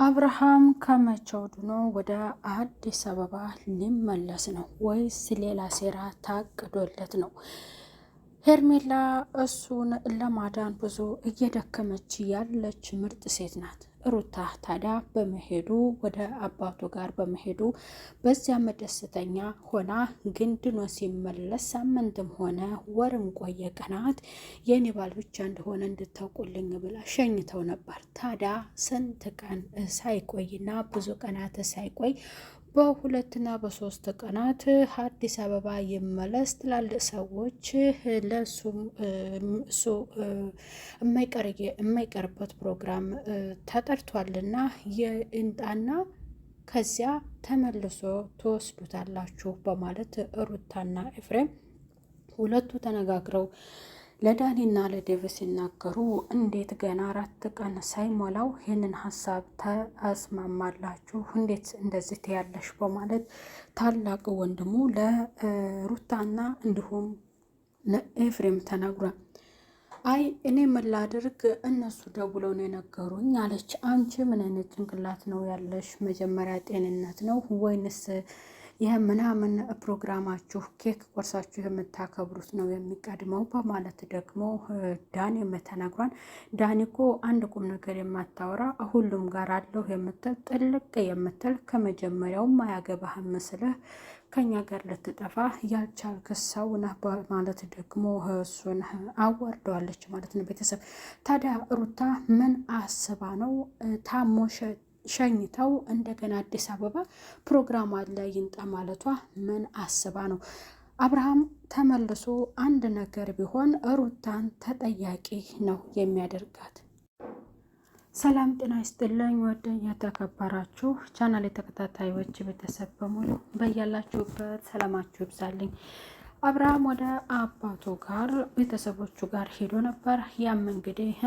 አብርሃም ከመቼው ድኖ ወደ አዲስ አበባ ሊመለስ ነው ወይስ ሌላ ሴራ ታቅዶለት ነው? ሄርሜላ እሱን ለማዳን ብዙ እየደከመች ያለች ምርጥ ሴት ናት። ሩታ ታዲያ በመሄዱ ወደ አባቱ ጋር በመሄዱ በዚያም ደስተኛ ሆና ግን ድኖ ሲመለስ ሳምንትም ሆነ ወርም ቆየ ቀናት የኔ ባል ብቻ እንደሆነ እንድታውቁልኝ ብላ ሸኝተው ነበር። ታዲያ ስንት ቀን ሳይቆይና ብዙ ቀናት ሳይቆይ በሁለትና በሶስት ቀናት አዲስ አበባ ይመለስ ትላልቅ ሰዎች ለሱም እሱ የማይቀርበት ፕሮግራም ተጠርቷልና የእንጣና ከዚያ ተመልሶ ትወስዱታላችሁ በማለት ሩታና ኤፍሬም ሁለቱ ተነጋግረው ለዳኒና ለዴቭ ሲናገሩ እንዴት ገና 4 ቀን ሳይሞላው ይህንን ሀሳብ ተስማማላችሁ? እንዴት እንደዚህ ትያለሽ? በማለት ታላቅ ወንድሙ ለሩታና እንዲሁም ለኤፍሬም ተናግሯል። አይ እኔ ምን ላድርግ እነሱ ደውለው ነው የነገሩኝ አለች። አንቺ ምን አይነት ጭንቅላት ነው ያለሽ? መጀመሪያ ጤንነት ነው ወይንስ ይህ ምናምን ፕሮግራማችሁ ኬክ ቆርሳችሁ የምታከብሩት ነው የሚቀድመው? በማለት ደግሞ ዳኒ ተናግሯል። ዳኒ እኮ አንድ ቁም ነገር የማታወራ ሁሉም ጋር አለሁ የምትል ጥልቅ የምትል ከመጀመሪያውም አያገባህም መስለህ ከኛ ጋር ልትጠፋ ያልቻልክ ሰው ነህ በማለት ደግሞ እሱን አዋርደዋለች ማለት ነው። ቤተሰብ ታዲያ ሩታ ምን አስባ ነው ታሞ ሸኝተው እንደገና አዲስ አበባ ፕሮግራም አለ ይንጣ ማለቷ ምን አስባ ነው? አብርሃም ተመልሶ አንድ ነገር ቢሆን ሩታን ተጠያቂ ነው የሚያደርጋት። ሰላም ጤና ይስጥልኝ ወደ የተከበራችሁ ቻናል የተከታታዮች ቤተሰብ በሙሉ በያላችሁበት ሰላማችሁ ይብዛልኝ። አብርሃም ወደ አባቱ ጋር ቤተሰቦቹ ጋር ሄዶ ነበር። ያም እንግዲህ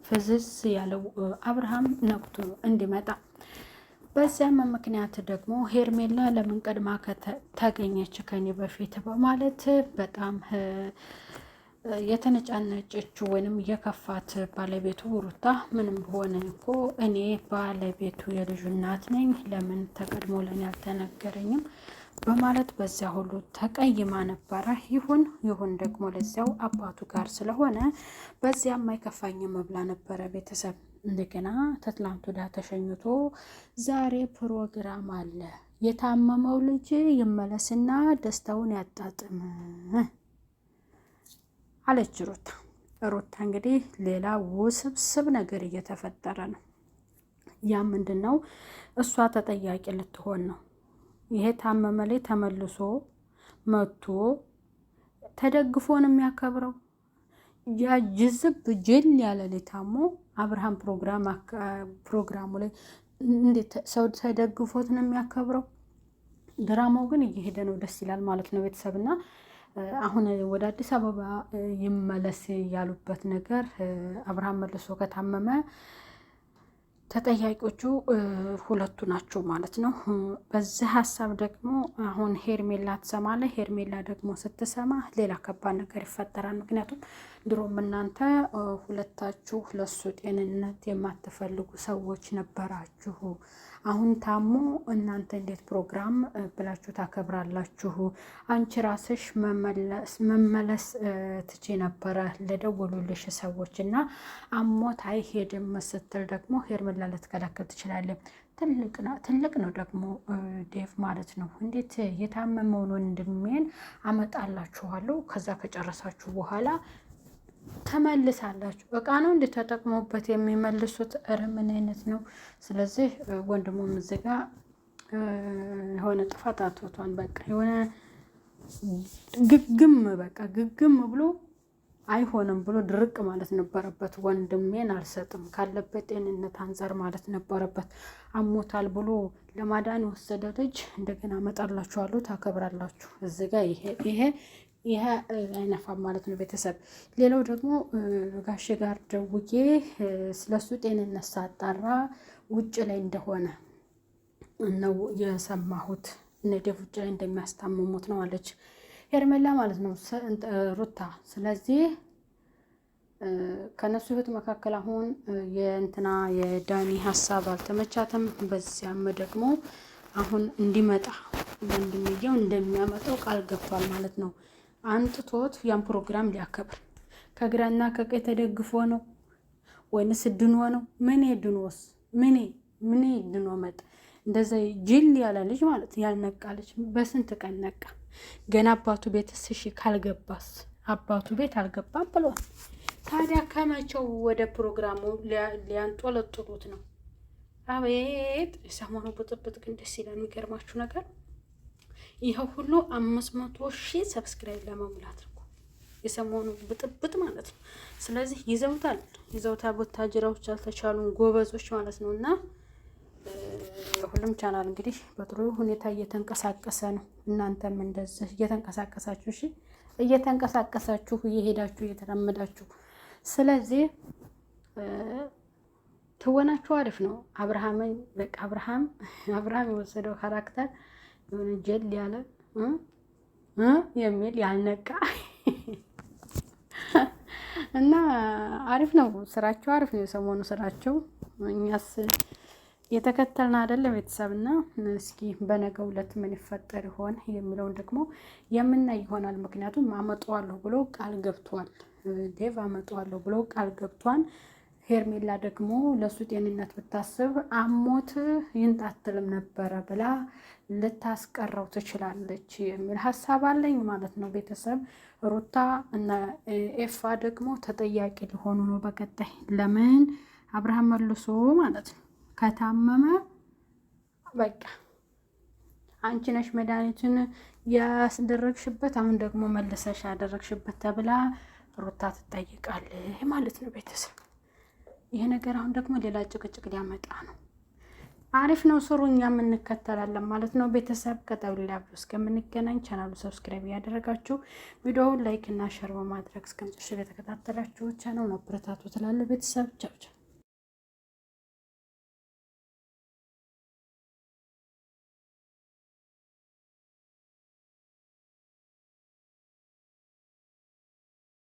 ፍዝዝ ያለው አብርሃም ነቅቶ እንዲመጣ በዚያም ምክንያት ደግሞ ሄርሜላ ለምን ቀድማ ተገኘች ከኔ በፊት በማለት በጣም የተነጫነጨችው ወይንም የከፋት ባለቤቱ ሩታ ምንም ቢሆን እኮ እኔ ባለቤቱ የልጁ እናት ነኝ፣ ለምን ተቀድሞ ለኔ አልተነገረኝም በማለት በዚያ ሁሉ ተቀይማ ነበረ። ይሁን ደግሞ ለዚያው አባቱ ጋር ስለሆነ በዚያም አይከፋኝም ብላ ነበረ። ቤተሰብ እንደገና ተትላንቱ ዳ ተሸኝቶ ዛሬ ፕሮግራም አለ፣ የታመመው ልጅ ይመለስና ደስታውን ያጣጥም አለች ሩታ እንግዲህ ሌላ ውስብስብ ነገር እየተፈጠረ ነው። ያ ምንድነው? እሷ ተጠያቂ ልትሆን ነው። ይሄ ታመመ ላይ ተመልሶ መጥቶ ተደግፎን የሚያከብረው ያ ጅዝብ ጅል ያለ ላይ ታሞ አብርሃም ፕሮግራሙ ላይ እንዴት ሰው ተደግፎት ነው የሚያከብረው? ድራማው ግን እየሄደ ነው። ደስ ይላል ማለት ነው ቤተሰብና አሁን ወደ አዲስ አበባ ይመለስ ያሉበት ነገር አብርሃም መልሶ ከታመመ ተጠያቂዎቹ ሁለቱ ናቸው ማለት ነው። በዚህ ሀሳብ ደግሞ አሁን ሄርሜላ ትሰማለህ። ሄርሜላ ደግሞ ስትሰማ ሌላ ከባድ ነገር ይፈጠራል። ምክንያቱም ድሮም እናንተ ሁለታችሁ ለሱ ጤንነት የማትፈልጉ ሰዎች ነበራችሁ። አሁን ታሞ እናንተ እንዴት ፕሮግራም ብላችሁ ታከብራላችሁ? አንቺ ራስሽ መመለስ ትቼ ነበረ ለደወሉልሽ ሰዎች እና አሞት አይሄድም ስትል ደግሞ ሄርሜላ ልትከላከል ትችላለች። ትልቅ ነው ደግሞ ዴቭ ማለት ነው። እንዴት የታመመውን ወንድሜን አመጣላችኋለሁ፣ ከዛ ከጨረሳችሁ በኋላ ተመልሳላችሁ። እቃ ነው እንድተጠቅሙበት የሚመልሱት። እረ ምን አይነት ነው? ስለዚህ ወንድሙም እዚህ ጋ የሆነ ጥፋት አጥቷን በቃ የሆነ ግግም ብሎ አይሆንም ብሎ ድርቅ ማለት ነበረበት። ወንድሜን አልሰጥም ካለበት ጤንነት አንጻር ማለት ነበረበት። አሞታል ብሎ ለማዳን የወሰደ ልጅ እንደገና አመጣላችኋለሁ፣ ታከብራላችሁ። እዚህ ጋ ይሄ አይነፋም ማለት ነው ቤተሰብ። ሌላው ደግሞ ጋሽ ጋር ደውዬ ስለሱ ጤንነት ሳጣራ ውጭ ላይ እንደሆነ ነው የሰማሁት። ዴቭ ውጭ ላይ እንደሚያስታምሙት ነው አለች ሄርሜላ ማለት ነው ሩታ። ስለዚህ ከነሱ ህይወት መካከል አሁን የእንትና የዳኒ ሀሳብ አልተመቻተም። በዚያም ደግሞ አሁን እንዲመጣ ወንድምየው እንደሚያመጣው ቃል ገብቷል ማለት ነው። አንጥቶት ያን ፕሮግራም ሊያከብር ከግራና ከቀኝ ተደግፎ ነው ወይንስ ድኖ ነው? ምን ድኖ መጥ እንደዛ ጅል ያለ ልጅ ማለት ያልነቃ ልጅ በስንት ቀን ነቃ? ገና አባቱ ቤትስ እሺ ካልገባስ? አባቱ ቤት አልገባም ብሏል። ታዲያ ከመቼው ወደ ፕሮግራሙ ሊያንጦለጥሉት ነው? አቤት የሰሞኑ ብጥብጥ ግን ደስ ይላል። የሚገርማችሁ ነገር ይኸው ሁሉ 500,000 ሰብስክራይብ ለመሙላት ነው የሰሞኑ ብጥብጥ ማለት ነው። ስለዚህ ይዘውታል ቦታጅራዎች አልተቻሉም፣ ጎበዞች ማለት ነው። እና ሁሉም ቻናል እንግዲህ በጥሩ ሁኔታ እየተንቀሳቀሰ ነው። እናንተም እንደዚህ እየተንቀሳቀሳችሁ እሺ፣ እየተንቀሳቀሳችሁ እየሄዳችሁ እየተራመዳችሁ። ስለዚህ ትወናችሁ አሪፍ ነው። አብርሃምን በቃ አብርሃም የወሰደው ካራክተር የሆነ ጀል ያለ የሚል ያልነቃ እና አሪፍ ነው ስራቸው፣ አሪፍ ነው የሰሞኑ ስራቸው። እኛስ የተከተልን አይደለም ቤተሰብና እስኪ በነገው ዕለት ምን ይፈጠር ይሆን የሚለውን ደግሞ የምናይ ይሆናል። ምክንያቱም አመጣዋለሁ ብሎ ቃል ገብቷል። ዴቭ አመጣዋለሁ ብሎ ቃል ገብቷል። ሄርሜላ ደግሞ ለሱ ጤንነት ብታስብ አሞት ይንጣትልም ነበረ ብላ ልታስቀረው ትችላለች የሚል ሀሳብ አለኝ ማለት ነው። ቤተሰብ ሩታ እና ኤፋ ደግሞ ተጠያቂ ሊሆኑ ነው በቀጣይ። ለምን አብርሃም መልሶ ማለት ነው ከታመመ በቃ አንቺ ነሽ መድኃኒቱን ያስደረግሽበት፣ አሁን ደግሞ መልሰሽ ያደረግሽበት ተብላ ሩታ ትጠይቃለች ማለት ነው ቤተሰብ። ይሄ ነገር አሁን ደግሞ ሌላ ጭቅጭቅ ሊያመጣ ነው። አሪፍ ነው ስሩ፣ እኛም እንከተላለን ማለት ነው ቤተሰብ። ቀጣዩ ሌላ ቪዲዮ እስከምንገናኝ ቻናሉ ሰብስክራይብ ያደረጋችሁ ቪዲዮውን ላይክ እና ሼር በማድረግ እስከ መጨረሻው የተከታተላችሁ ቻናሉን አበረታቱ ትላለሁ ቤተሰብ። ቻው ቻው።